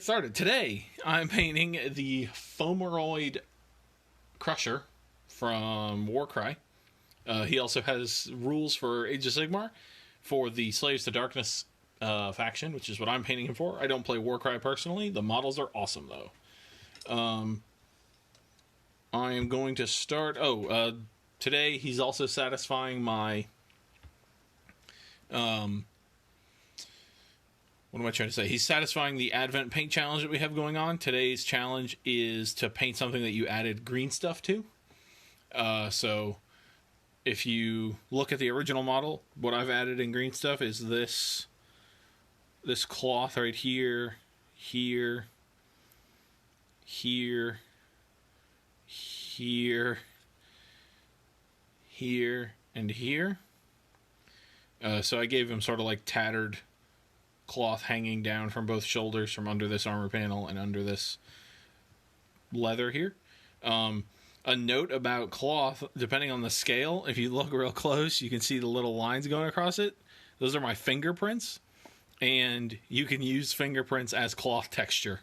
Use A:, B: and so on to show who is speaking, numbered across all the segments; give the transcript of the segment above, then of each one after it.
A: get started. Today, I'm painting the Fomoroid Crusher from Warcry. He also has rules for Age of Sigmar for the Slaves to Darkness faction, which is what I'm painting him for. I don't play Warcry personally. The models are awesome, though. I am going to start... today he's also satisfying my... what am I trying to say? He's satisfying the Advent paint challenge that we have going on. Today's challenge is to paint something that you added green stuff to. So if you look at the original model, what I've added in green stuff is this cloth right here, here, here, here, here, and here. So I gave him sort of like tattered cloth hanging down from both shoulders from under this armor panel and under this leather here. A note about cloth, depending on the scale, if you look real close, you can see the little lines going across it. Those are my fingerprints, and you can use fingerprints as cloth texture,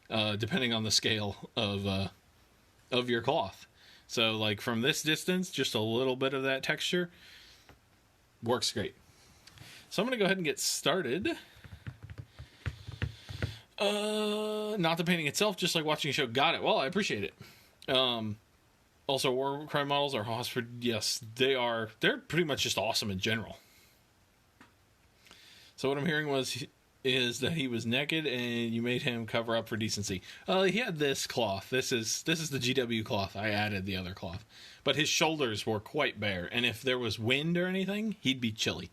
A: depending on the scale of your cloth. So, like, from this distance, just a little bit of that texture works great. So I'm going to go ahead and get started. Not the painting itself, just like watching a show. Got it. Well, I appreciate it. Also, Warcry models are awesome. Yes, they are. They're pretty much just awesome in general. So what I'm hearing is that he was naked and you made him cover up for decency. He had this cloth. This is the GW cloth. I added the other cloth. But his shoulders were quite bare, and if there was wind or anything, he'd be chilly.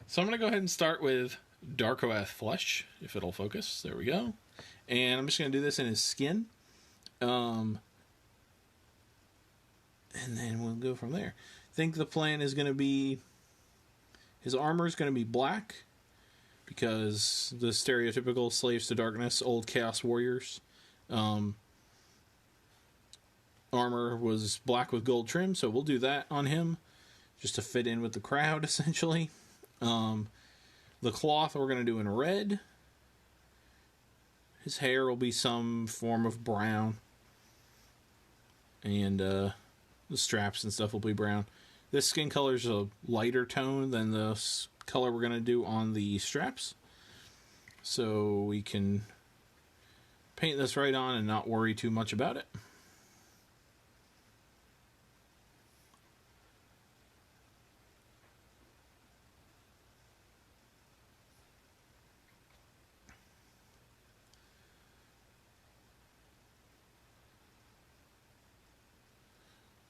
A: So I'm going to go ahead and start with Darkoath Flesh, if it'll focus. There we go. And I'm just going to do this in his skin. And then we'll go from there. I think the plan is going to be... his armor is going to be black, because the stereotypical Slaves to Darkness, old Chaos Warriors, armor was black with gold trim, so we'll do that on him, just to fit in with the crowd, essentially. The cloth we're going to do in red. His hair will be some form of brown. And the straps and stuff will be brown. This skin color is a lighter tone than the color we're going to do on the straps. So we can paint this right on and not worry too much about it.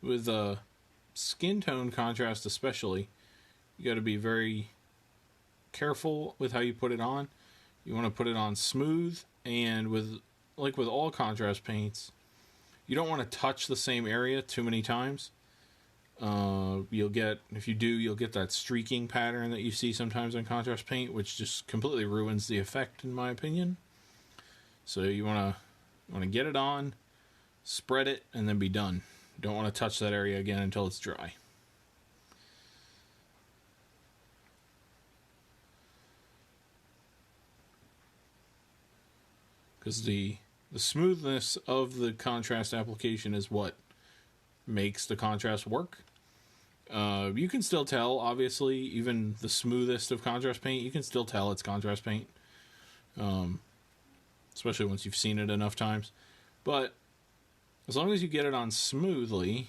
A: With skin tone contrast especially, you got to be very careful with how you put it on. You want to put it on smooth, and with all contrast paints, you don't want to touch the same area too many times. You'll get that streaking pattern that you see sometimes on contrast paint, which just completely ruins the effect, in my opinion. So you want to get it on, spread it, and then be done. Don't want to touch that area again until it's dry. Because the smoothness of the contrast application is what makes the contrast work. You can still tell, obviously, even the smoothest of contrast paint, you can still tell it's contrast paint. Especially once you've seen it enough times. But as long as you get it on smoothly,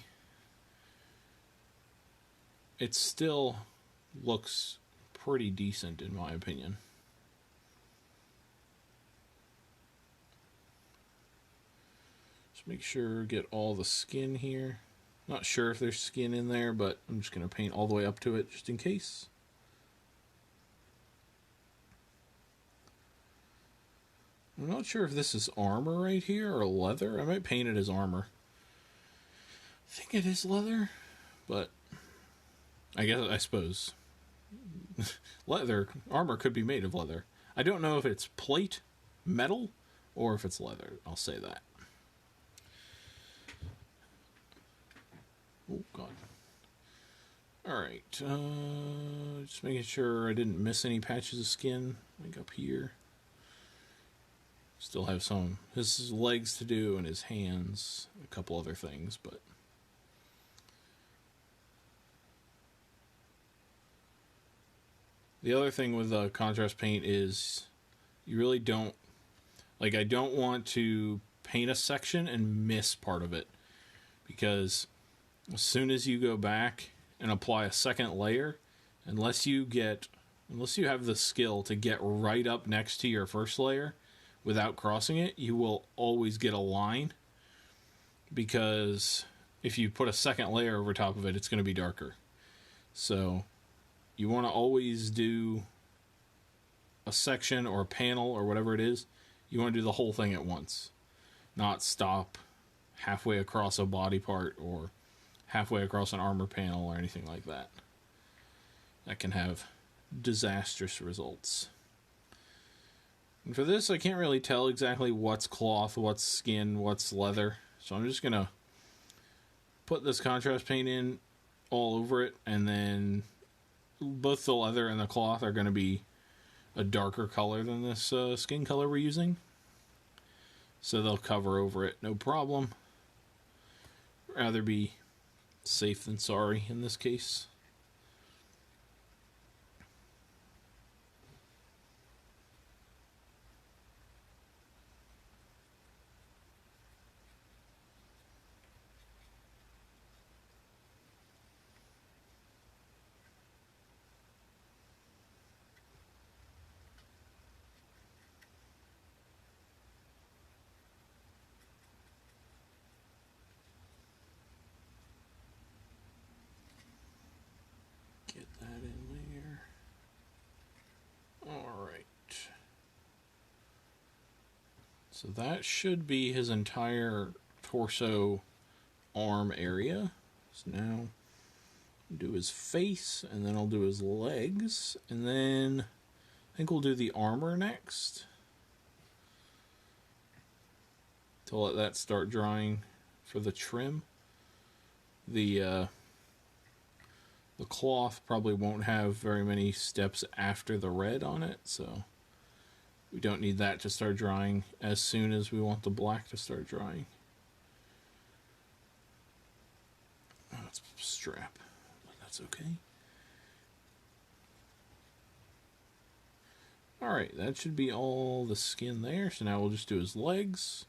A: it still looks pretty decent, in my opinion. Just make sure, get all the skin here. Not sure if there's skin in there, but I'm just going to paint all the way up to it just in case. I'm not sure if this is armor right here or leather. I might paint it as armor. I think it is leather, but I suppose armor could be made of leather. I don't know if it's plate, metal, or if it's leather. I'll say that. Oh, God. Alright, just making sure I didn't miss any patches of skin. Like up here. Still have some his legs to do and his hands, a couple other things, but the other thing with contrast paint is you really don't, like, I don't want to paint a section and miss part of it, because as soon as you go back and apply a second layer, unless you have the skill to get right up next to your first layer without crossing it, you will always get a line, because if you put a second layer over top of it, it's going to be darker. So you want to always do a section or a panel or whatever it is. You want to do the whole thing at once, not stop halfway across a body part or halfway across an armor panel or anything like that. That can have disastrous results. And for this, I can't really tell exactly what's cloth, what's skin, what's leather. So I'm just going to put this contrast paint in all over it, and then both the leather and the cloth are going to be a darker color than this skin color we're using. So they'll cover over it, no problem. Rather be safe than sorry in this case. So that should be his entire torso arm area. So now do his face, and then I'll do his legs, and then I think we'll do the armor next. To let that start drying for the trim. The cloth probably won't have very many steps after the red on it, so we don't need that to start drying as soon as we want the black to start drying. Oh, it's a strap, but that's okay. Alright, that should be all the skin there. So now we'll just do his legs.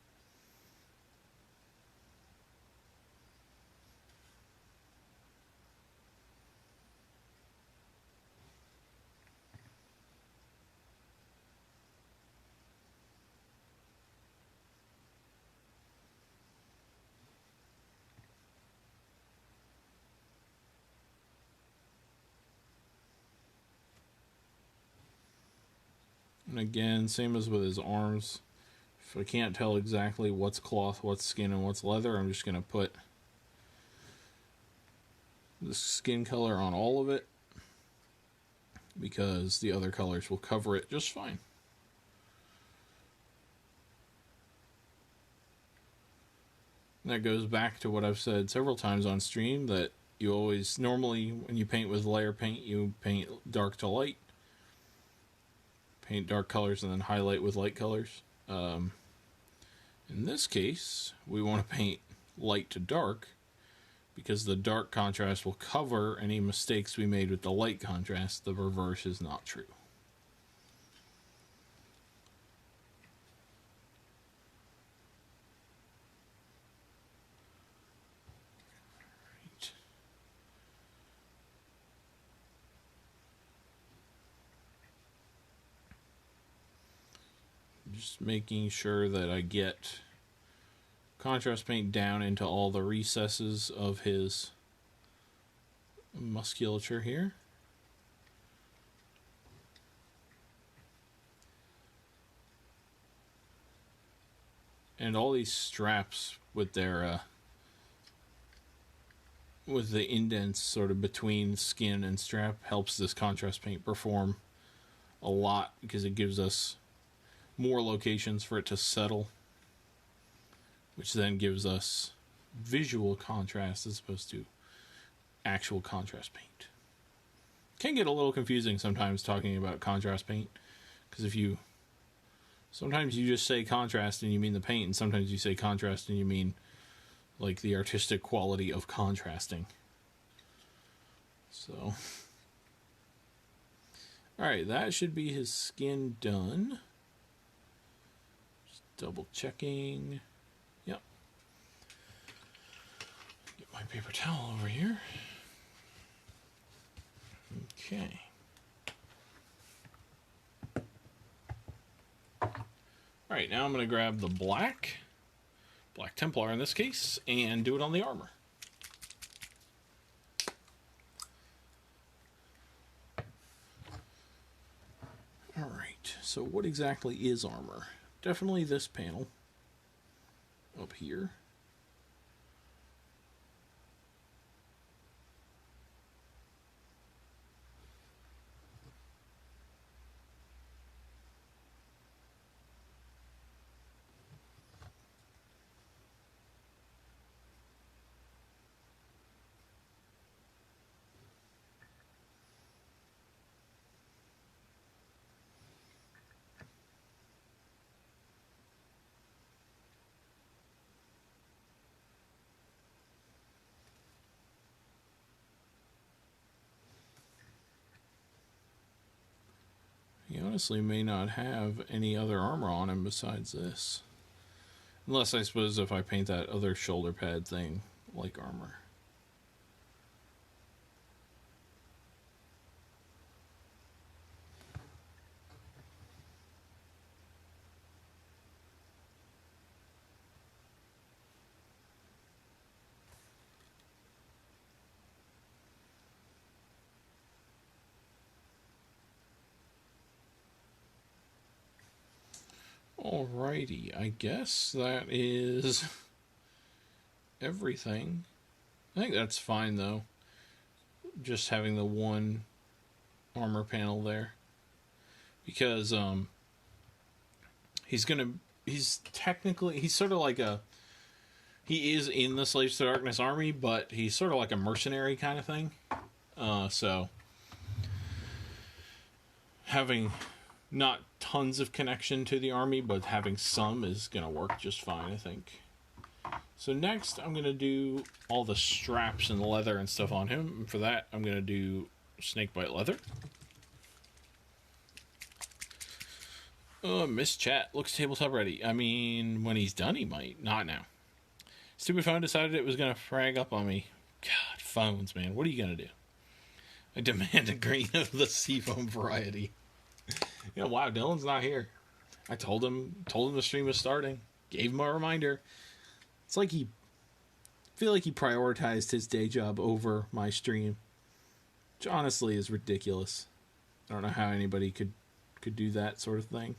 A: And again, same as with his arms. If I can't tell exactly what's cloth, what's skin, and what's leather, I'm just going to put the skin color on all of it, because the other colors will cover it just fine. And that goes back to what I've said several times on stream, that you always, normally when you paint with layer paint, you paint dark to light. Paint dark colors and then highlight with light colors. In this case, we want to paint light to dark, because the dark contrast will cover any mistakes we made with the light contrast. The reverse is not true. Just making sure that I get contrast paint down into all the recesses of his musculature here. And all these straps with their with the indents sort of between skin and strap helps this contrast paint perform a lot, because it gives us more locations for it to settle, which then gives us visual contrast as opposed to actual contrast paint. Can get a little confusing sometimes talking about contrast paint, because if you Sometimes you just say contrast and you mean the paint, and sometimes you say contrast and you mean like the artistic quality of contrasting. So, alright, that should be his skin done. Just double checking. Yep. Get my paper towel over here. Okay. Alright, now I'm going to grab the Black Templar in this case, and do it on the armor. Alright, so what exactly is armor? Definitely this panel up here. He honestly may not have any other armor on him besides this. Unless, I suppose, if I paint that other shoulder pad thing like armor. Alrighty, I guess that is everything. I think that's fine though. Just having the one armor panel there. Because he's sort of like he is in the Slaves to Darkness army, but he's sort of like a mercenary kind of thing. So having not tons of connection to the army, but having some is going to work just fine, I think. So next, I'm going to do all the straps and leather and stuff on him. And for that, I'm going to do snakebite leather. Miss Chat looks tabletop ready. I mean, when he's done, he might. Not now. Stupid phone decided it was going to frag up on me. God, phones, man. What are you going to do? I demand a green of the seafoam variety. You know, wow, Dylan's not here. I told him the stream was starting. Gave him a reminder. It's like I feel like he prioritized his day job over my stream. Which honestly is ridiculous. I don't know how anybody could do that sort of thing.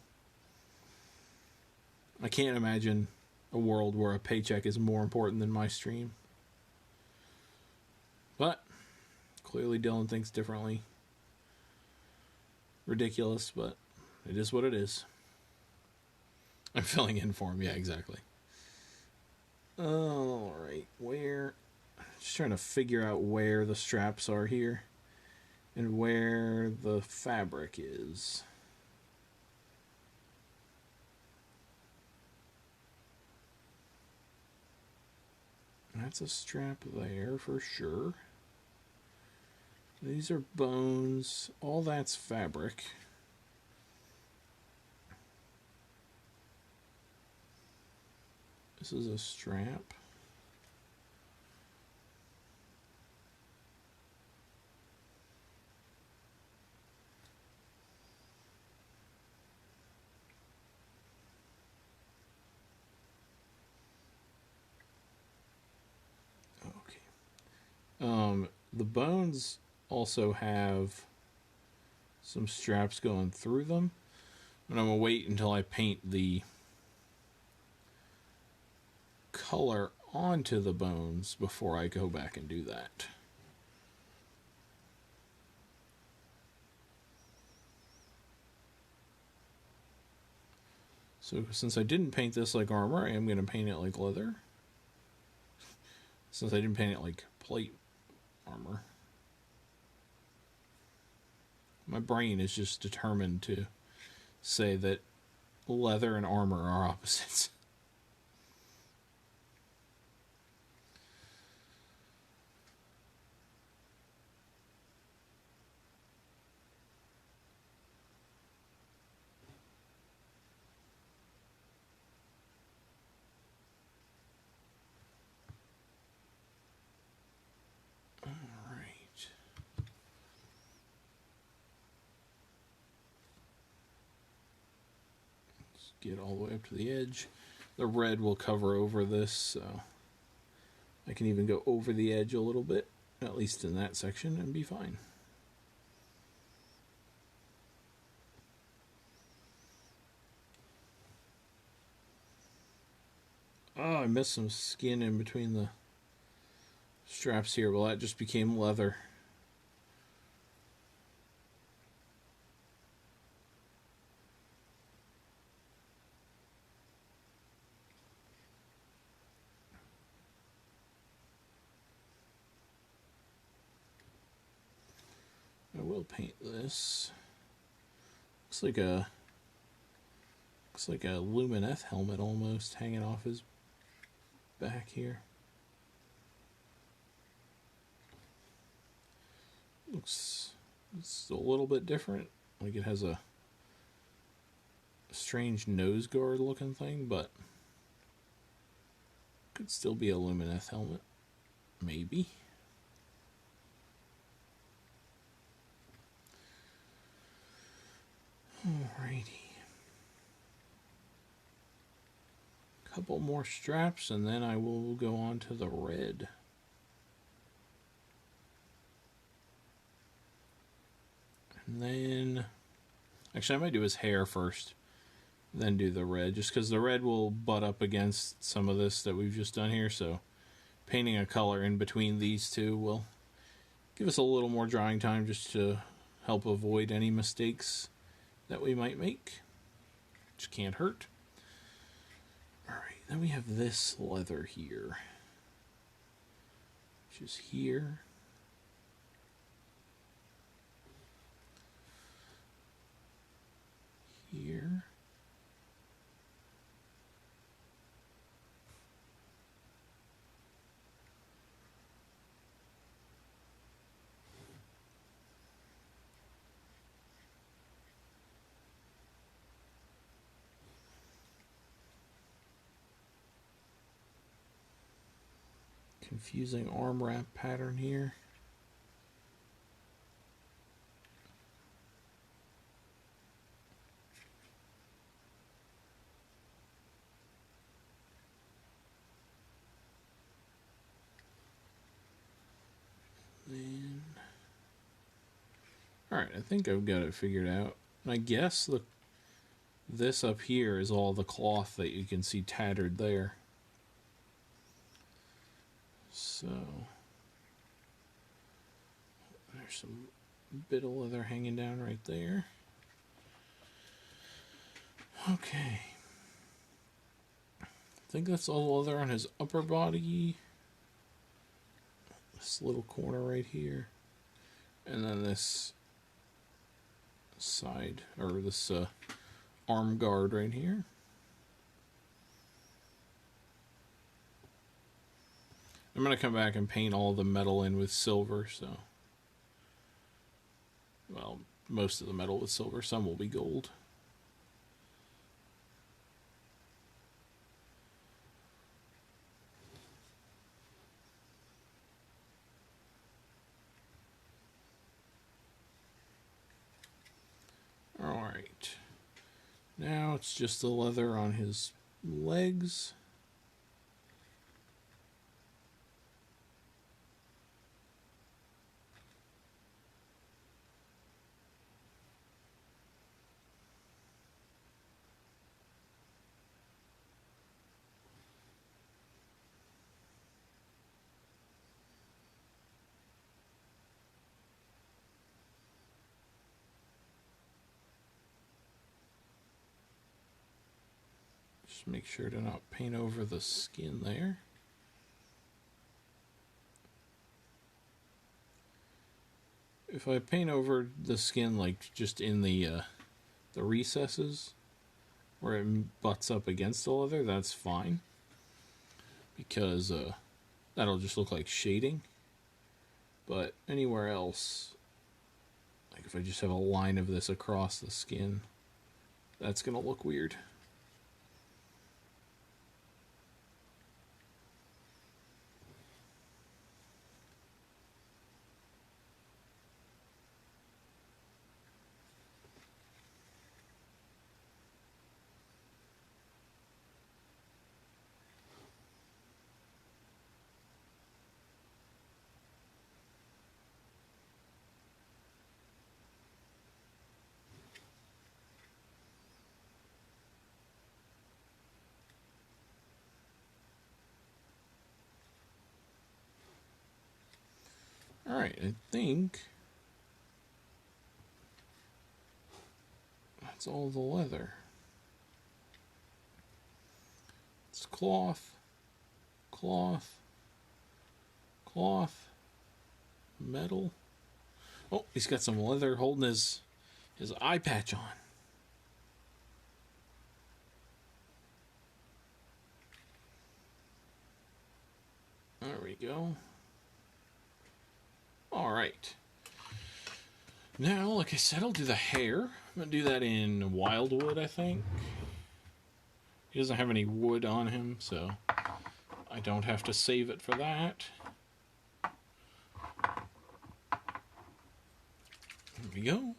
A: I can't imagine a world where a paycheck is more important than my stream. But clearly Dylan thinks differently. Ridiculous, but it is what it is. I'm filling in for him. Yeah, exactly. Alright, just trying to figure out where the straps are here and where the fabric is. That's a strap there for sure. These are bones. All that's fabric. This is a strap. Okay. The bones also have some straps going through them, and I'm gonna wait until I paint the color onto the bones before I go back and do that. So since I didn't paint this like armor, I am going to paint it like leather. Since I didn't paint it like plate armor. My brain is just determined to say that leather and armor are opposites. Get all the way up to the edge. The red will cover over this, so I can even go over the edge a little bit, at least in that section, and be fine. Oh, I missed some skin in between the straps here. Well, that just became leather. I will paint this. Looks like a Lumineth helmet almost hanging off his back here. Looks it's a little bit different. Like it has a strange nose guard looking thing, but could still be a Lumineth helmet. Maybe. Alrighty. Couple more straps and then I will go on to the red. And then, actually I might do his hair first, then do the red, just because the red will butt up against some of this that we've just done here, so painting a color in between these two will give us a little more drying time just to help avoid any mistakes that we might make, which can't hurt. Alright, then we have this leather here, which is here. Here. Confusing arm wrap pattern here. Then, alright, I think I've got it figured out. I guess this up here is all the cloth that you can see tattered there. So, there's some bit of leather hanging down right there. Okay. I think that's all the leather on his upper body. This little corner right here. And then this side, or this arm guard right here. I'm going to come back and paint all the metal in with silver, so... Well, most of the metal with silver, some will be gold. Alright. Now it's just the leather on his legs. Just make sure to not paint over the skin there. If I paint over the skin, like just in the recesses, where it butts up against the leather, that's fine. Because that'll just look like shading. But anywhere else, like if I just have a line of this across the skin, that's going to look weird. Alright, I think that's all the leather. It's cloth, cloth, cloth, metal. Oh, he's got some leather holding his eye patch on. There we go. Alright. Now, like I said, I'll do the hair. I'm going to do that in wildwood, I think. He doesn't have any wood on him, so I don't have to save it for that. There we go.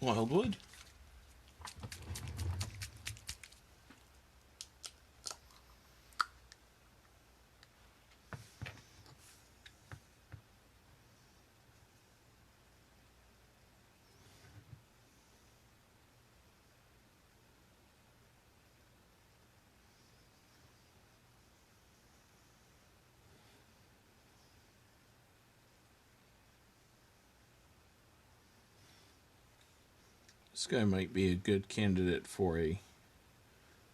A: Wildwood. This guy might be a good candidate for a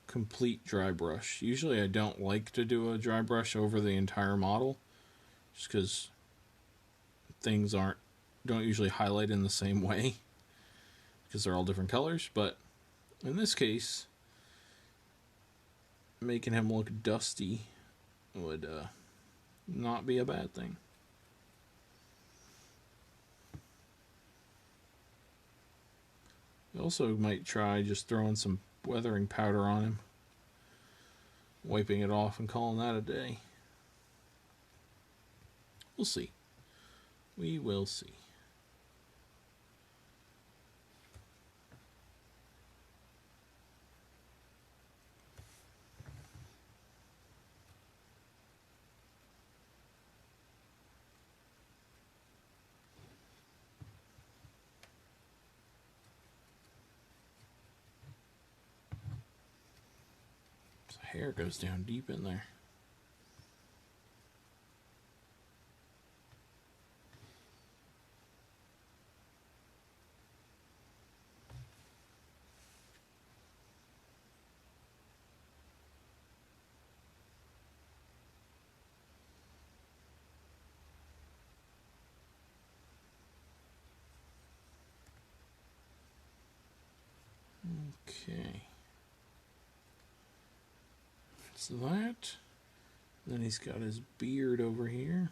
A: complete dry brush. Usually I don't like to do a dry brush over the entire model, just because things don't usually highlight in the same way, because they're all different colors. But in this case, making him look dusty would not be a bad thing. I also might try just throwing some weathering powder on him, wiping it off and calling that a day. We'll see. We will see. Hair goes down deep in there. Okay. So that. Then he's got his beard over here.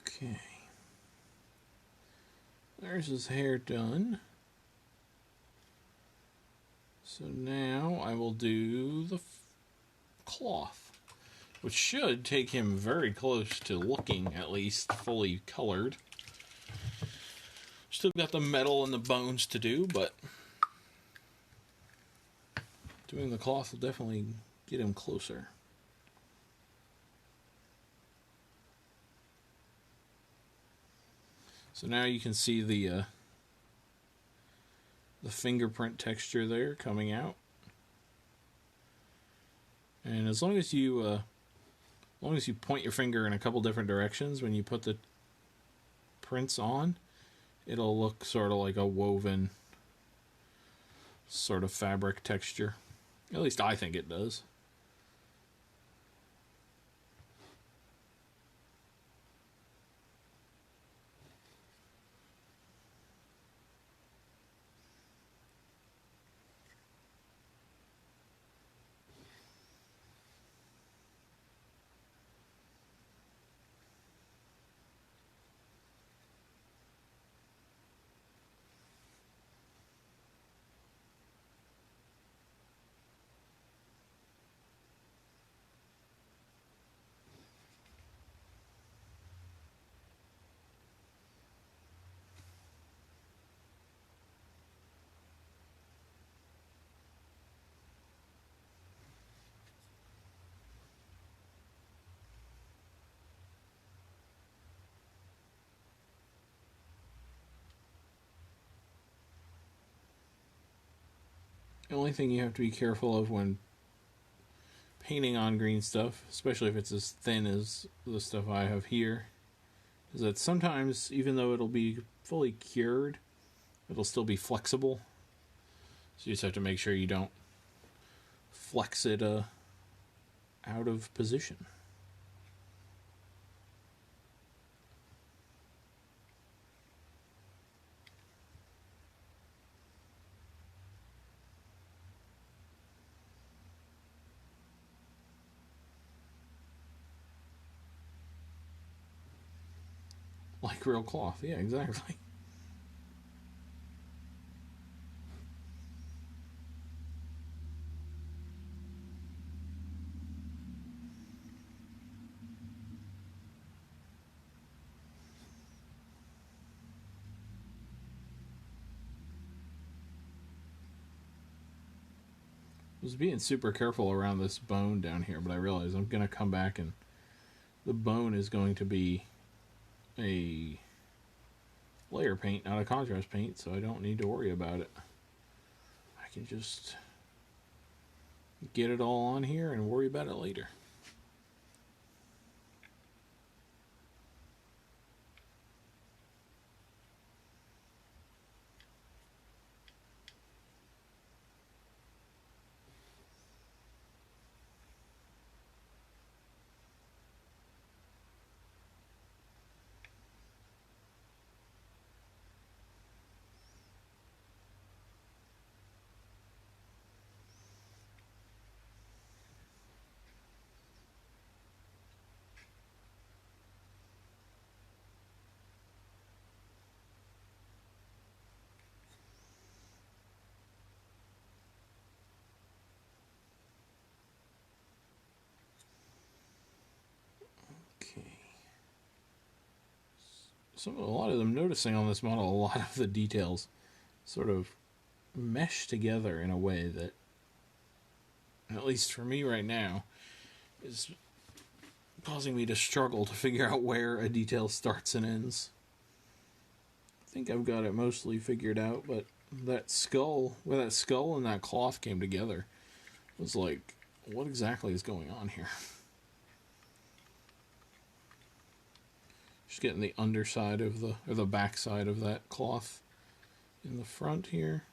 A: Okay. There's his hair done. So now I will do the cloth, which should take him very close to looking at least fully colored. Still got the metal and the bones to do, but doing the cloth will definitely get him closer. So now you can see the fingerprint texture there coming out. And as long as you point your finger in a couple different directions when you put the prints on, it'll look sort of like a woven sort of fabric texture. At least I think it does. The only thing you have to be careful of when painting on green stuff, especially if it's as thin as the stuff I have here, is that sometimes, even though it'll be fully cured, it'll still be flexible. So you just have to make sure you don't flex it out of position. Like real cloth, yeah, exactly. I was being super careful around this bone down here, but I realized I'm going to come back and the bone is going to be a layer paint, not a contrast paint, so I don't need to worry about it. I can just get it all on here and worry about it later. A lot of them, noticing on this model, a lot of the details sort of mesh together in a way that, at least for me right now, is causing me to struggle to figure out where a detail starts and ends. I think I've got it mostly figured out, but that skull, where that skull and that cloth came together, was like, what exactly is going on here? Just getting the underside of the back side of that cloth in the front here.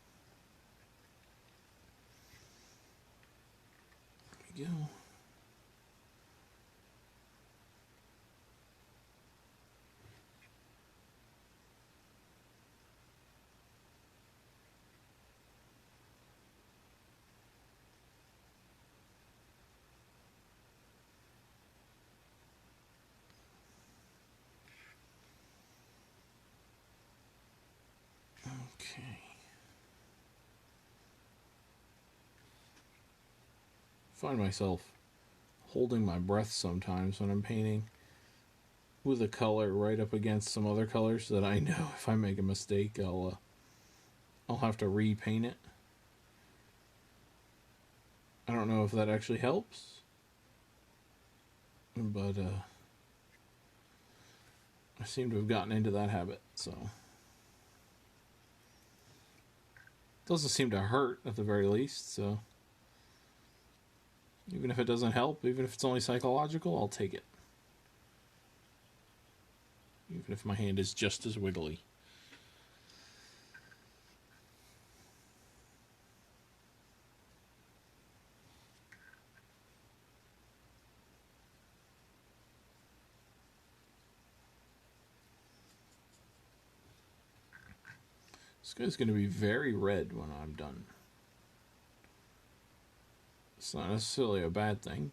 A: There we go. Okay. Find myself holding my breath sometimes when I'm painting with a color right up against some other colors that I know if I make a mistake I'll have to repaint it. I don't know if that actually helps, but I seem to have gotten into that habit, so. Doesn't seem to hurt at the very least, so. Even if it doesn't help, even if it's only psychological, I'll take it. Even if my hand is just as wiggly. This guy's going to be very red when I'm done. It's not necessarily a bad thing.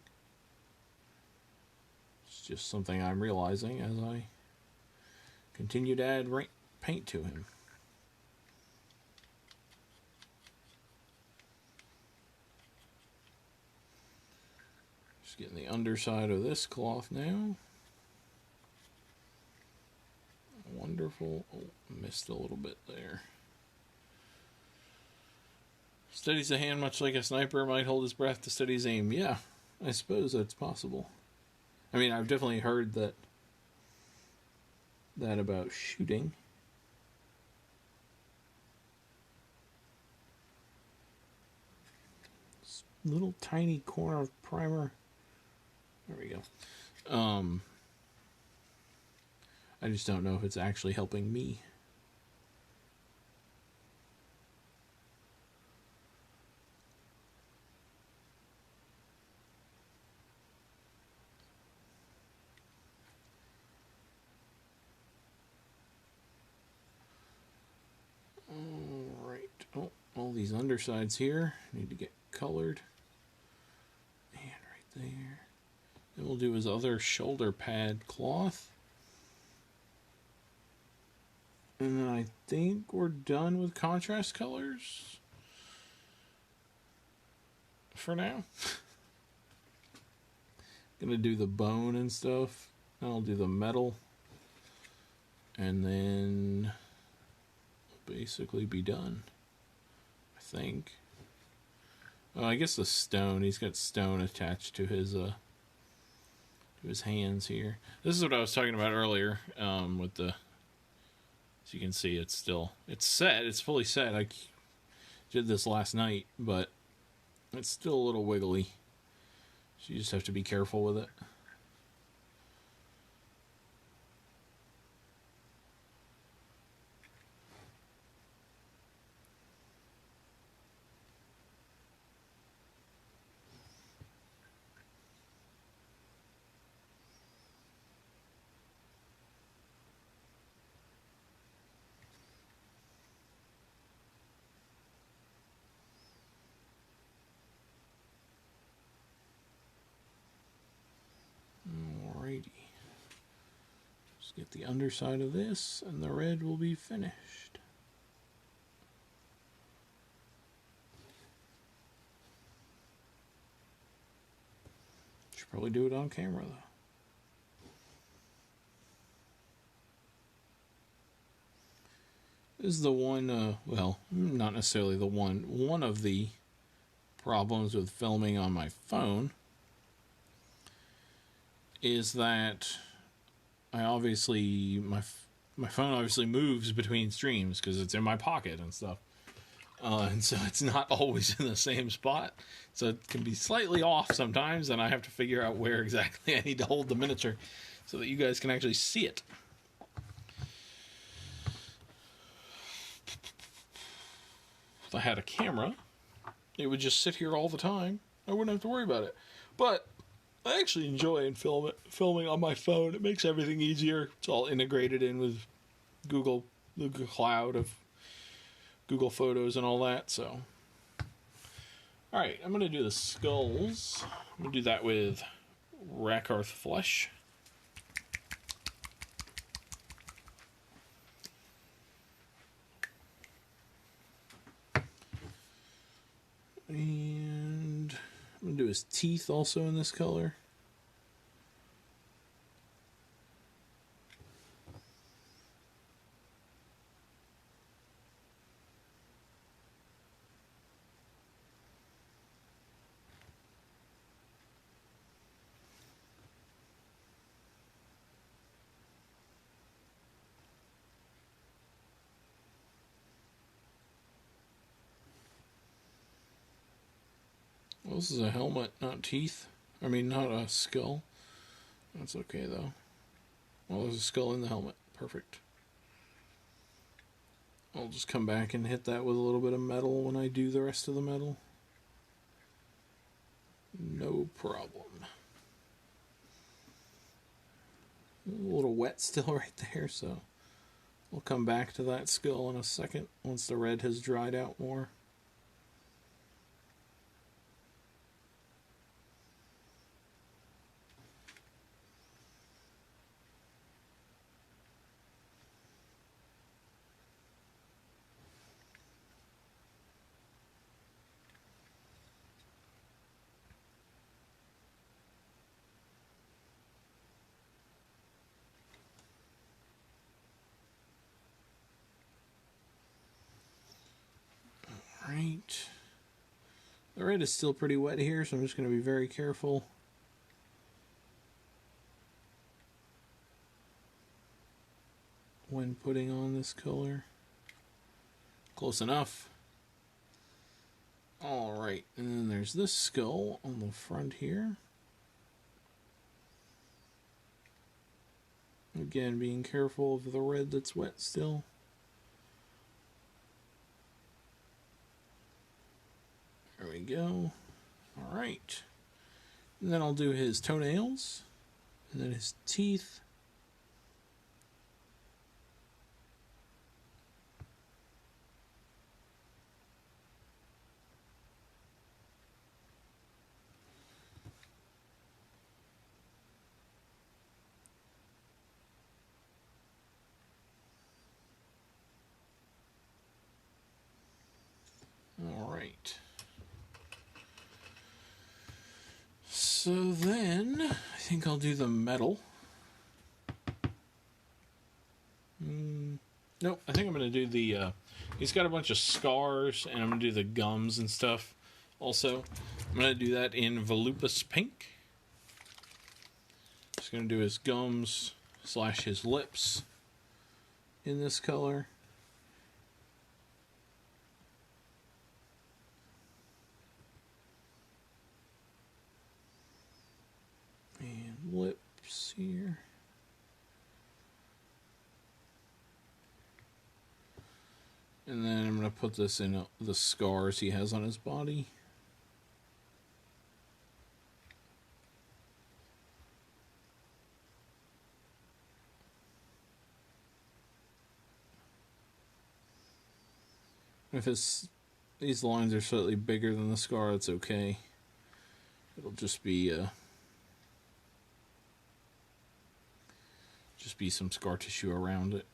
A: It's just something I'm realizing as I continue to add paint to him. Just getting the underside of this cloth now. Wonderful. Oh, missed a little bit there. Steadies the hand much like a sniper might hold his breath to steady his aim. Yeah, I suppose that's possible. I mean, I've definitely heard that about shooting. This little tiny corner of primer. There we go. I just don't know if it's actually helping me. Alright. Oh, all these undersides here need to get colored. And right there. Then we'll do his other shoulder pad cloth. And then I think we're done with contrast colors for now. Gonna do the bone and stuff. I'll do the metal. And then we'll basically be done. I think. Oh, I guess the stone. He's got stone attached to his hands here. This is what I was talking about earlier, with the. As you can see, it's set. It's fully set. I did this last night, but it's still a little wiggly. So you just have to be careful with it. Just get the underside of this, and the red will be finished. Should probably do it on camera, though. This is the one, well, not necessarily the one of the problems with filming on my phone is that I obviously, my phone obviously moves between streams because it's in my pocket and stuff. And so it's not always in the same spot. So it can be slightly off sometimes, and I have to figure out where exactly I need to hold the miniature so that you guys can actually see it. If I had a camera, it would just sit here all the time. I wouldn't have to worry about it. But I actually enjoy filming on my phone. It makes everything easier. It's all integrated in with the Google Cloud of Google Photos and all that. So, all right, I'm going to do the skulls. I'm going to do that with Rakarth Flesh. And I'm going to do his teeth also in this color. this is a helmet, not teeth. I mean, not a skull. That's okay, though. Well, there's a skull in the helmet. Perfect. I'll just come back and hit that with a little bit of metal when I do the rest of the metal. No problem. A little wet still right there, so we'll come back to that skull in a second once the red has dried out more. Right. The red is still pretty wet here, so I'm just going to be very careful. When putting on this color. Close enough. Alright, and then there's this skull on the front here. Again, being careful of the red that's wet still. There we go. Alright. And then I'll do his toenails. And then his teeth. Alright. So then, I think I'll do the metal. Nope, I think I'm going to do the, he's got a bunch of scars, and I'm going to do the gums and stuff also. I'm going to do that in Volupus Pink. Just going to do his gums / his lips in this color. And lips here. And then I'm going to put this in the scars he has on his body. If these lines are slightly bigger than the scar, it's okay. It'll just be some scar tissue around it,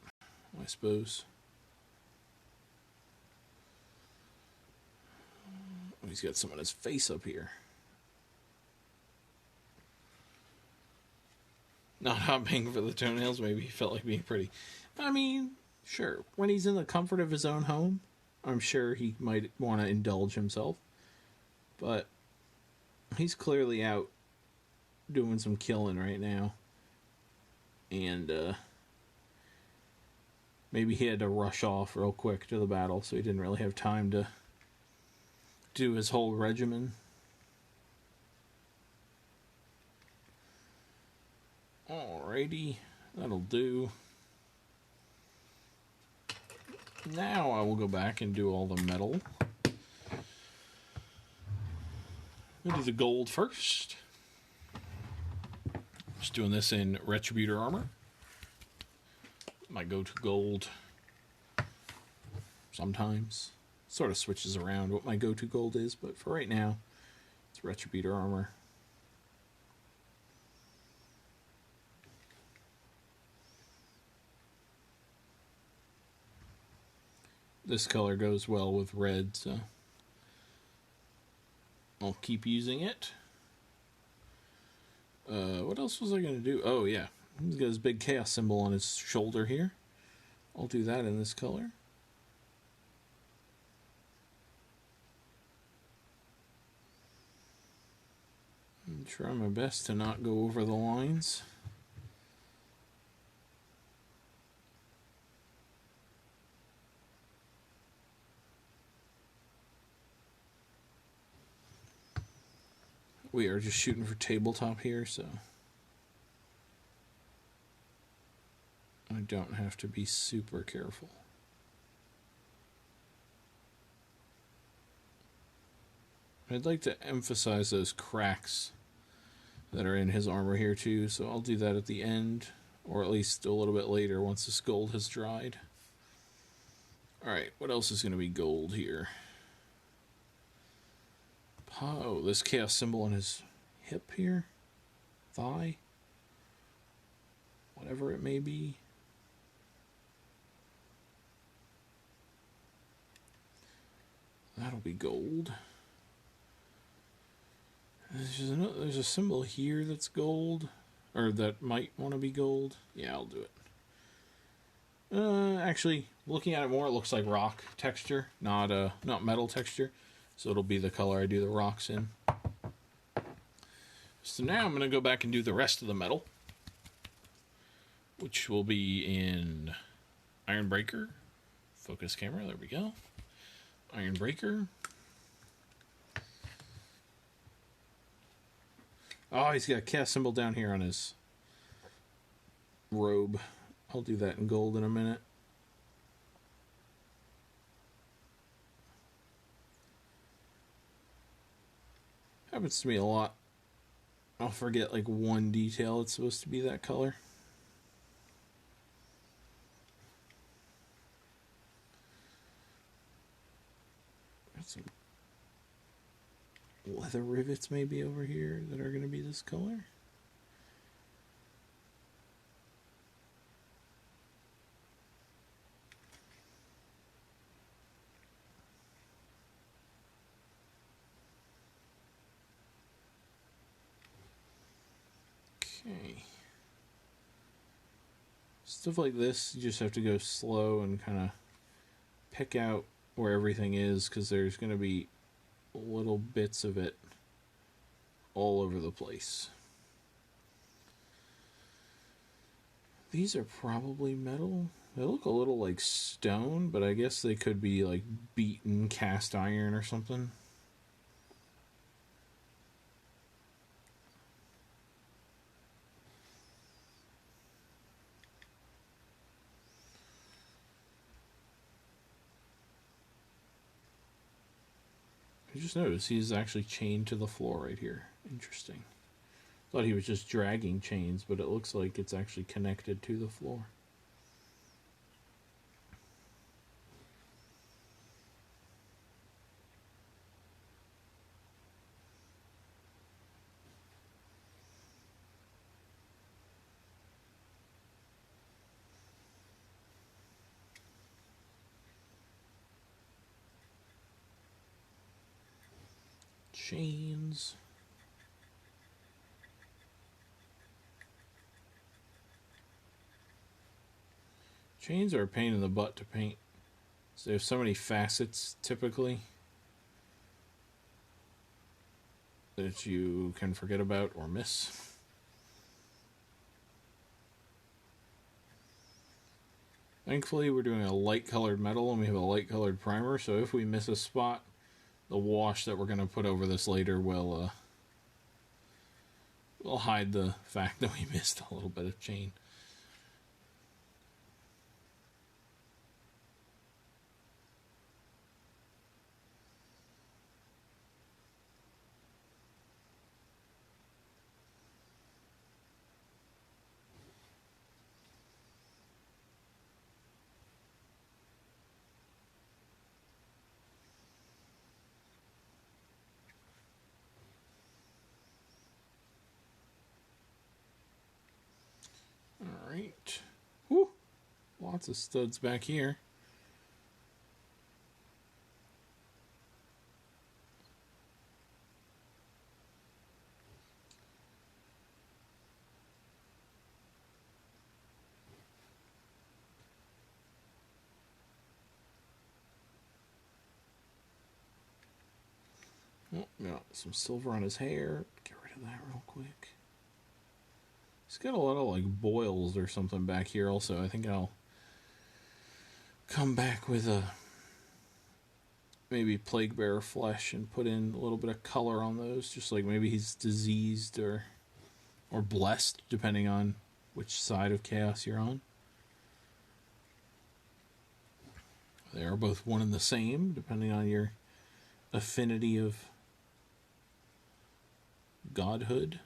A: I suppose. Oh, he's got some on his face up here. Not hopping for the toenails, maybe he felt like being pretty. I mean, sure, when he's in the comfort of his own home, I'm sure he might want to indulge himself. But he's clearly out doing some killing right now. And maybe he had to rush off real quick to the battle, so he didn't really have time to do his whole regimen. Alrighty, that'll do. Now I will go back and do all the metal. We'll do the gold first. Just doing this in Retributor armor. My go-to gold. Sometimes. Sort of switches around what my go-to gold is, but for right now, it's Retributor armor. This color goes well with red, so I'll keep using it. What else was I going to do? Oh, yeah. He's got his big chaos symbol on his shoulder here. I'll do that in this color. And try my best to not go over the lines. we are just shooting for tabletop here, so I don't have to be super careful. I'd like to emphasize those cracks that are in his armor here too, so I'll do that at the end, or at least a little bit later once this gold has dried. Alright, what else is going to be gold here? Oh, this chaos symbol on his hip here? Thigh? Whatever it may be. That'll be gold. There's a symbol here that's gold, or that might want to be gold. Yeah, I'll do it. Actually, looking at it more, it looks like rock texture, not metal texture. So it'll be the color I do the rocks in. So now I'm going to go back and do the rest of the metal, which will be in Iron Breaker. Focus camera, there we go. Iron Breaker. Oh, he's got a cast symbol down here on his robe. I'll do that in gold in a minute. Happens to me a lot. I'll forget like one detail. It's supposed to be that color. Got some leather rivets maybe over here that are going to be this color. Okay. Stuff like this, you just have to go slow and kind of pick out where everything is, because there's going to be little bits of it all over the place. These are probably metal. They look a little like stone, but I guess they could be like beaten cast iron or something. I just noticed he's actually chained to the floor right here. Interesting. Thought he was just dragging chains, but it looks like it's actually connected to the floor. Chains. Chains are a pain in the butt to paint. So there's so many facets typically that you can forget about or miss. Thankfully, we're doing a light colored metal and we have a light colored primer, so if we miss a spot, the wash that we're going to put over this later will hide the fact that we missed a little bit of chain. Alright. Whew. Lots of studs back here. Oh, got some silver on his hair. Get rid of that real quick. He's got a lot of like boils or something back here also. I think I'll come back with a maybe Plague Bearer flesh and put in a little bit of color on those, just like maybe he's diseased or blessed, depending on which side of chaos you're on. They are both one and the same, depending on your affinity of godhood.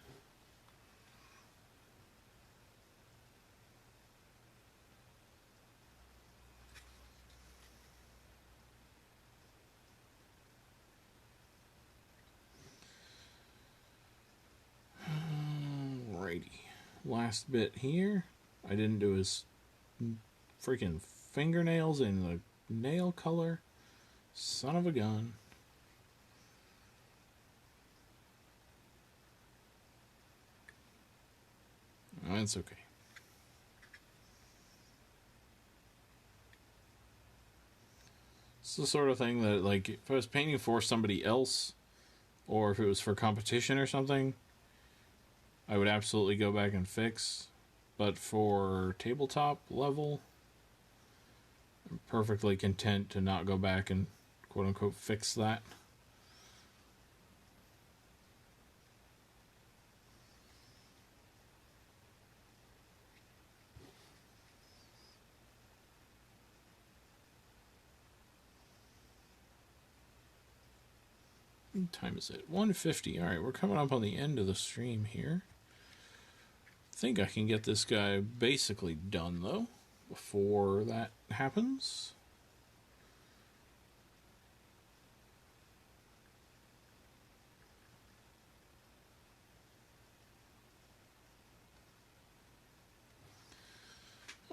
A: Alrighty. Last bit here. I didn't do his freaking fingernails in the nail color. Son of a gun. That's okay. It's the sort of thing that, like, if I was painting for somebody else, or if it was for competition or something, I would absolutely go back and fix. But for tabletop level, I'm perfectly content to not go back and quote-unquote fix that. What time is it? 1:50. Alright, we're coming up on the end of the stream here. I think I can get this guy basically done, though, before that happens.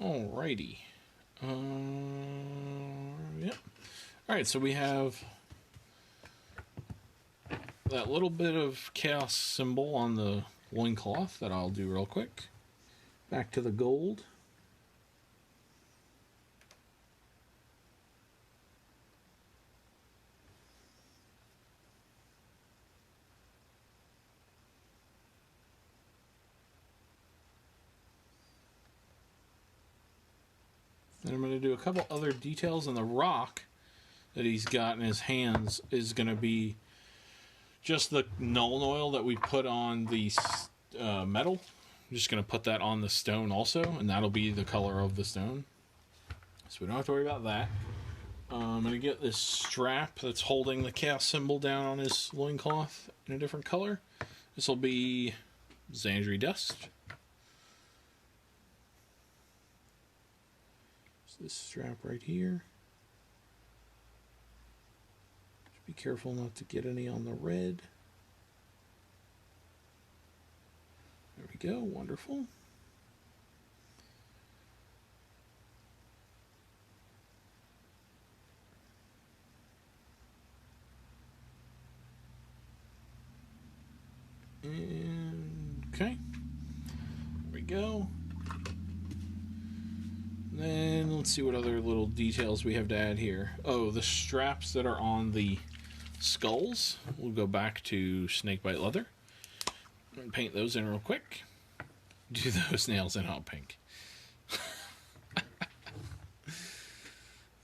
A: Alrighty. Yep. Alright, so we have that little bit of chaos symbol on the loincloth that I'll do real quick. Back to the gold. Then I'm going to do a couple other details, and the rock that he's got in his hands is going to be just the Nuln Oil that we put on the metal. I'm just going to put that on the stone also, and that'll be the color of the stone. So we don't have to worry about that. I'm going to get this strap that's holding the chaos symbol down on his loincloth in a different color. This will be Xandri Dust. So this strap right here. Be careful not to get any on the red. There we go, wonderful. And okay, there we go. Then let's see what other little details we have to add here. Oh, the straps that are on the skulls. We'll go back to snakebite leather and paint those in real quick. Do those nails in hot pink.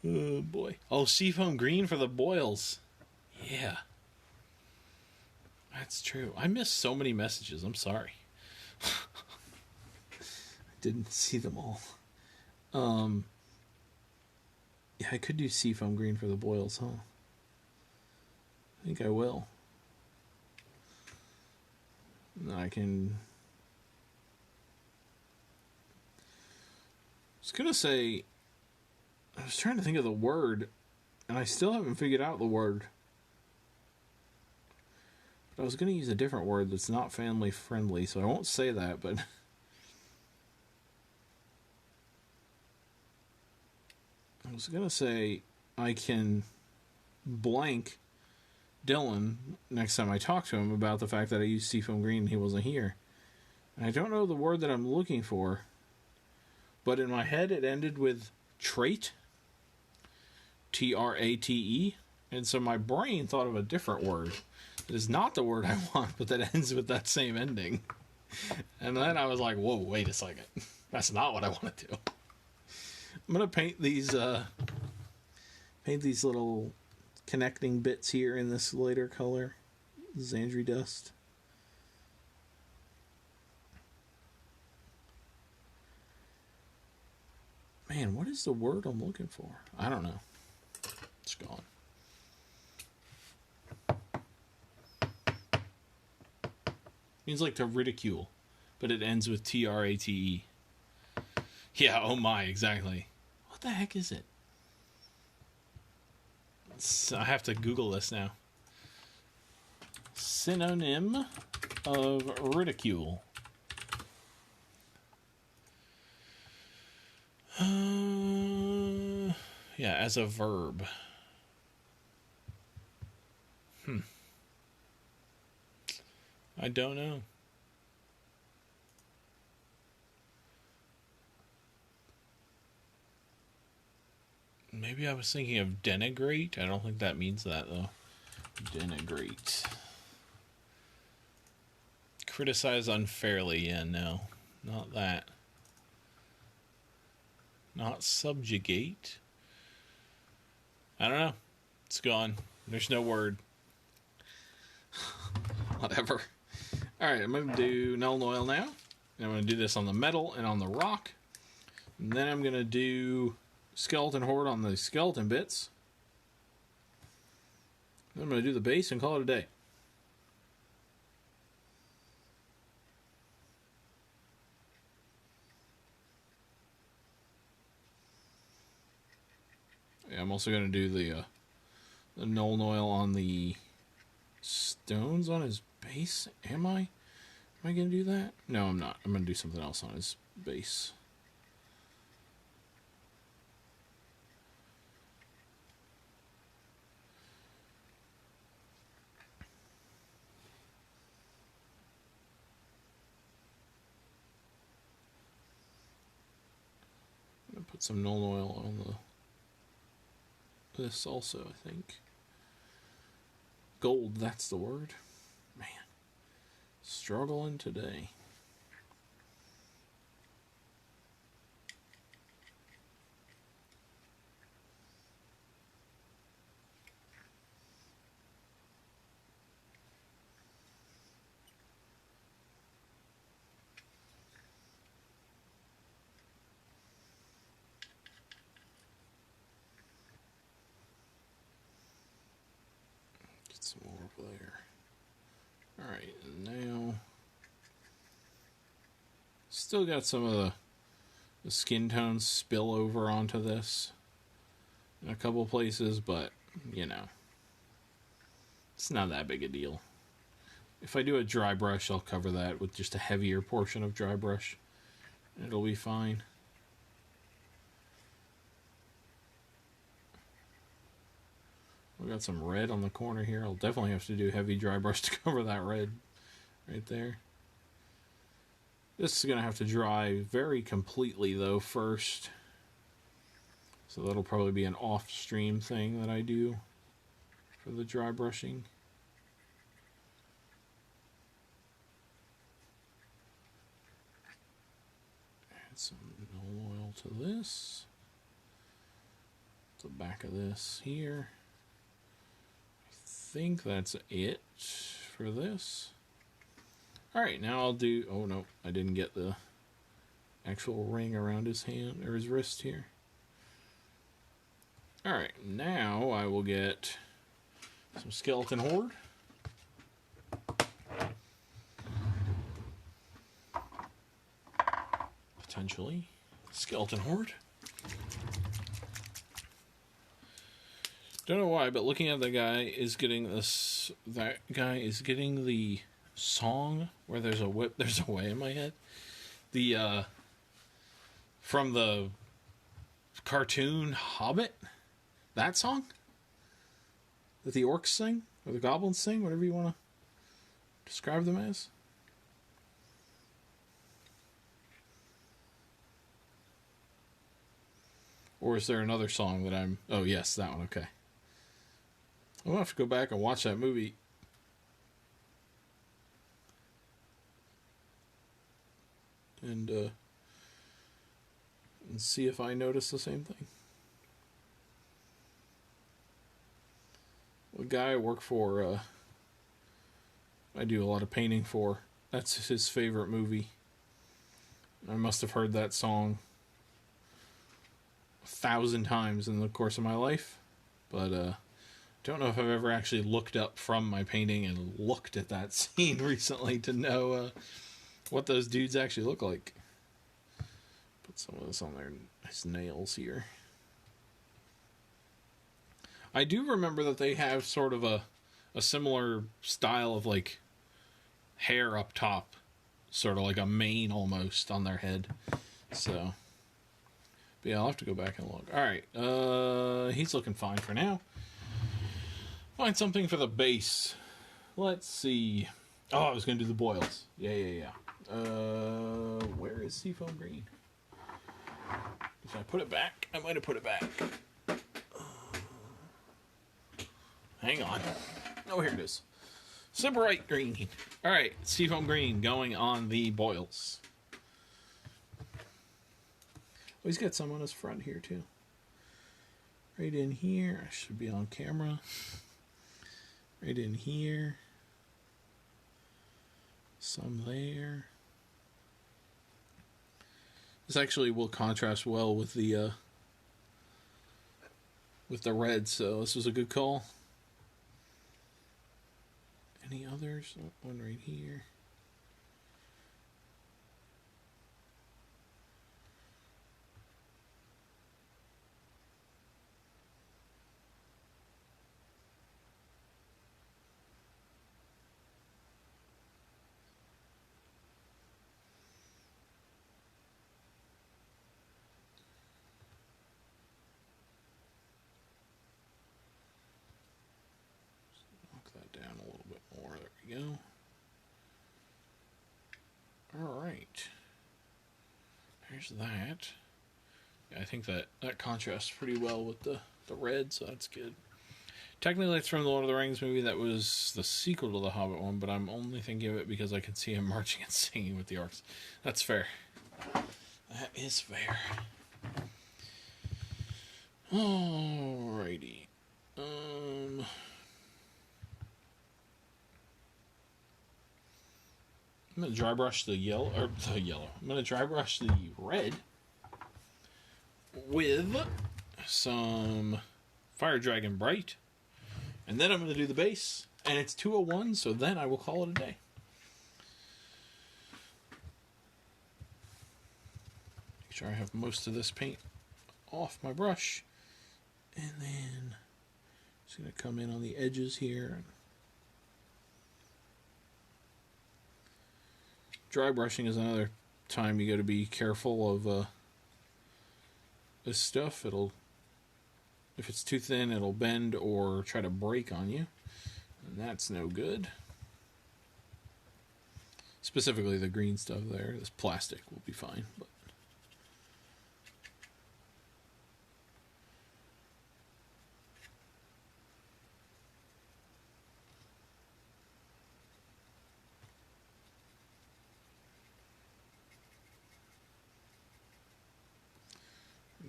A: Oh boy. Oh, seafoam green for the boils. Yeah. That's true. I missed so many messages. I'm sorry. I didn't see them all. Yeah, I could do seafoam green for the boils, huh? I think I will. I can... I was gonna say... I was trying to think of the word, and I still haven't figured out the word. But I was gonna use a different word that's not family friendly, so I won't say that, but... I was gonna say I can blank Dylan next time I talk to him about the fact that I used seafoam green and he wasn't here. And I don't know the word that I'm looking for, but in my head it ended with trait. Trate. And so my brain thought of a different word. It is not the word I want, but that ends with that same ending. And then I was like, whoa, wait a second. That's not what I want to do. I'm going to paint these little connecting bits here in this lighter color, Xandri dust. Man, what is the word I'm looking for? I don't know. It's gone. Means like to ridicule, but it ends with Trate. Yeah, oh my, exactly. What the heck is it? I have to Google this now. Synonym of ridicule. Yeah, as a verb. I don't know. Maybe I was thinking of denigrate. I don't think that means that, though. Denigrate. Criticize unfairly. Yeah, no. Not that. Not subjugate. I don't know. It's gone. There's no word. Whatever. Alright, I'm going to do Null and Oil now. And I'm going to do this on the metal and on the rock. And then I'm going to do Skeleton Horde on the skeleton bits. Then I'm going to do the base and call it a day. Yeah, I'm also going to do the Null and Oil on the stones on his base. Am I? Am I going to do that? No, I'm not. I'm going to do something else on his base. I'm going to put some Null and Oil on this also, I think. Gold, that's the word. Man, struggling today. Get some more over there. Alright, now still got some of the skin tones spill over onto this in a couple places, but you know, it's not that big a deal. If I do a dry brush, I'll cover that with just a heavier portion of dry brush. It'll be fine. We got some red on the corner here. I'll definitely have to do heavy dry brush to cover that red right there. This is going to have to dry very completely, though, first. So that'll probably be an off-stream thing that I do for the dry brushing. Add some Null Oil to this. The back of this here. I think that's it for this. Alright, now I'll do... Oh, no, I didn't get the actual ring around his hand, or his wrist here. Alright, now I will get some Skeleton Horde. Potentially. Skeleton Horde. Don't know why, but looking at the guy is getting this... That guy is getting the song where there's a whip, there's a way in my head. The, from the cartoon Hobbit? That song? That the orcs sing? Or the goblins sing? Whatever you want to describe them as. Or is there another song that I'm... Oh, yes, that one, okay. I'll have to go back and watch that movie. And see if I notice the same thing. the guy I work for, I do a lot of painting for, that's his favorite movie. I must have heard that song 1,000 times in the course of my life, but don't know if I've ever actually looked up from my painting and looked at that scene recently to know what those dudes actually look like. Put some of this on there, his nails here. I do remember that they have sort of a similar style of like hair up top, sort of like a mane almost on their head. So, but yeah, I'll have to go back and look. All right, he's looking fine for now. Find something for the base. Let's see. Oh, I was gonna do the boils. Yeah. Where is Seafoam Green? If I put it back, I might have put it back. Hang on. Oh, here it is. Sybarite Green. All right, Seafoam Green going on the boils. Oh, he's got some on his front here too. Right in here. I should be on camera. Right in here. Some there. This actually will contrast well with the red, so this was a good call. Any others? Oh, one right here. Down a little bit more. There we go. All right. There's that. Yeah, I think that contrasts pretty well with the red, so that's good. Technically, it's from the Lord of the Rings movie that was the sequel to the Hobbit one, but I'm only thinking of it because I can see him marching and singing with the orcs. That's fair. That is fair. Alrighty. I'm going to dry brush the yellow. I'm going to dry brush the red with some Fire Dragon Bright. And then I'm going to do the base. And it's 201, so then I will call it a day. Make sure I have most of this paint off my brush. And then just going to come in on the edges here. Dry brushing is another time you got to be careful of this stuff. If it's too thin, it'll bend or try to break on you, and that's no good. Specifically, the green stuff there. This plastic will be fine, but.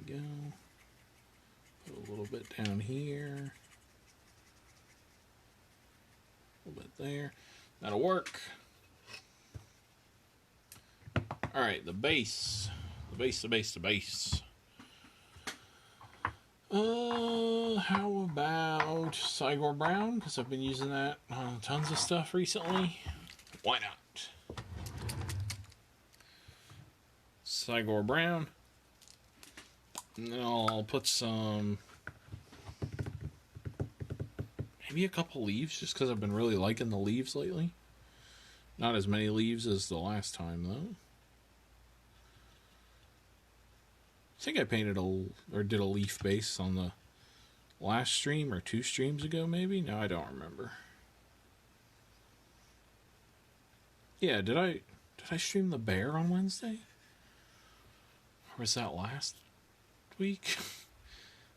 A: Go. Put a little bit down here. A little bit there. That'll work. Alright, the base. The base. How about Sigor Brown? Because I've been using that on tons of stuff recently. Why not? Sigor Brown. And then I'll put some, maybe a couple leaves, just because I've been really liking the leaves lately. Not as many leaves as the last time, though. I think I painted or did a leaf base on the last stream, or 2 streams ago, maybe? No, I don't remember. Yeah, did I stream the bear on Wednesday? Or was that last week?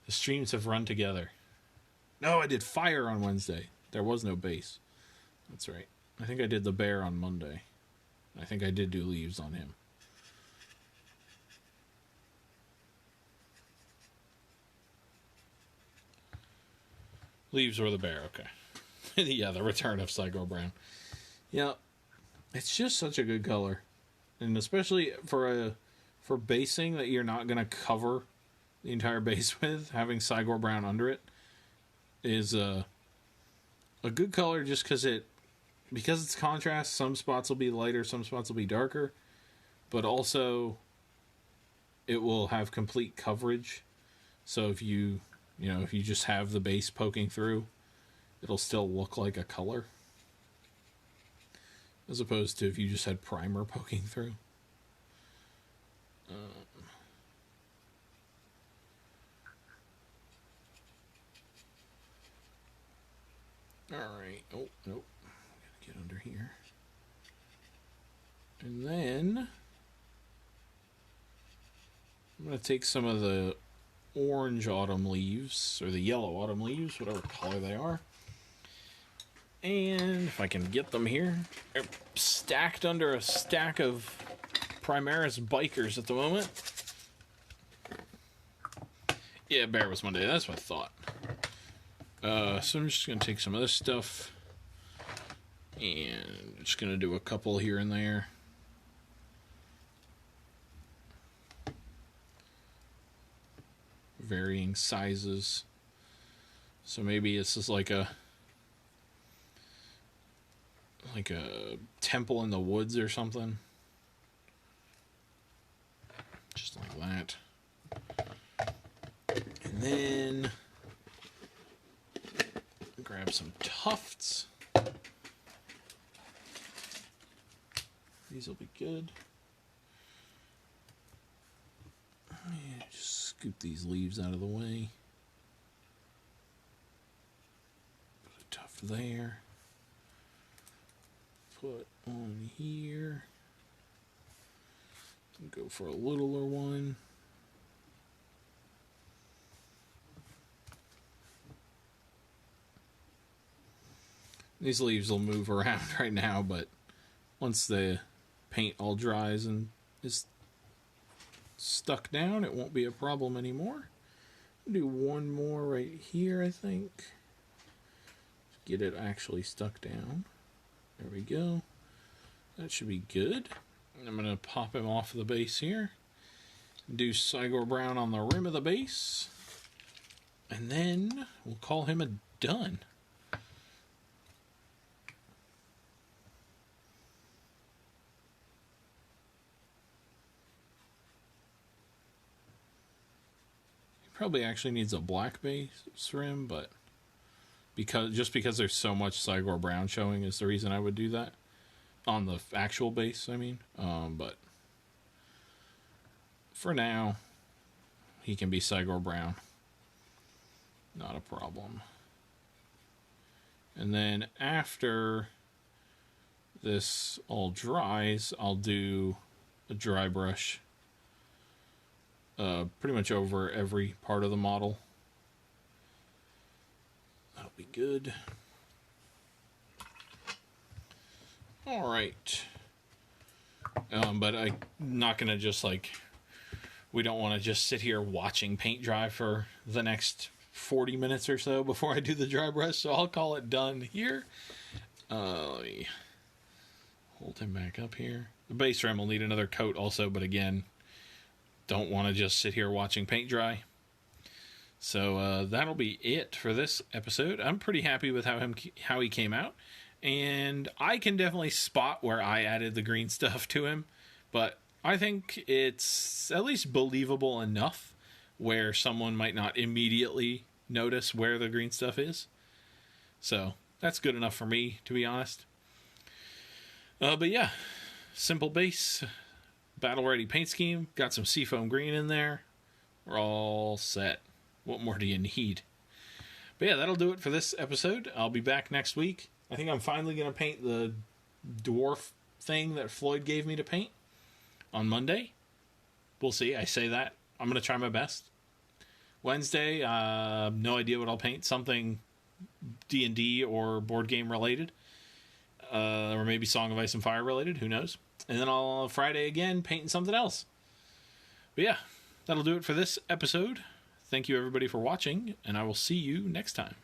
A: The streams have run together. No, I did fire on Wednesday. There was no base. That's right. I think I did the bear on Monday. I think I did do leaves on him. Leaves or the bear, okay. Yeah, the return of Psycho Brown. Yeah, it's just such a good color. And especially for basing that you're not going to cover the entire base with, having Cygor Brown under it is a good color just because it's contrast. Some spots will be lighter, some spots will be darker, but also it will have complete coverage. So if you just have the base poking through, it'll still look like a color, as opposed to if you just had primer poking through. Alright. Oh, nope. Gotta get under here. And then I'm going to take some of the orange autumn leaves, or the yellow autumn leaves, whatever color they are. And if I can get them here, they're stacked under a stack of Primaris bikers at the moment. Yeah, Bear was Monday. That's what I thought. So I'm just going to take some of this stuff and just going to do a couple here and there. Varying sizes. So maybe this is like a temple in the woods or something. Just like that. And then grab some tufts. These will be good. Yeah, just scoop these leaves out of the way. Put a tuft there. Put on here. Go for a littler one. These leaves will move around right now, but once the paint all dries and is stuck down, it won't be a problem anymore. I'll do one more right here, I think. Get it actually stuck down. There we go. That should be good. I'm going to pop him off the base here. Do Cygor Brown on the rim of the base. And then we'll call him a done. Probably actually needs a black base rim, but because there's so much Cygor Brown showing is the reason I would do that on the actual base. I mean, but for now, he can be Cygor Brown, not a problem. And then after this all dries, I'll do a dry brush. Pretty much over every part of the model. That'll be good. Alright. But I'm not going to just we don't want to just sit here watching paint dry for the next 40 minutes or so before I do the dry brush, so I'll call it done here. Let me hold him back up here. The base rim will need another coat also, but again, don't want to just sit here watching paint dry. So that'll be it for this episode. I'm pretty happy with how he came out, and I can definitely spot where I added the green stuff to him, but I think it's at least believable enough where someone might not immediately notice where the green stuff is. So that's good enough for me, to be honest. But yeah, simple base. Battle ready paint scheme. Got some seafoam green in there. We're all set. What more do you need? But yeah, that'll do it for this episode. I'll be back next week. I think I'm finally going to paint the dwarf thing that Floyd gave me to paint on Monday. We'll see. I say that. I'm going to try my best. Wednesday, no idea what I'll paint. Something D&D or board game related. Or maybe Song of Ice and Fire related. Who knows? And then I'll Friday again painting something else. But yeah, that'll do it for this episode. Thank you everybody for watching, and I will see you next time.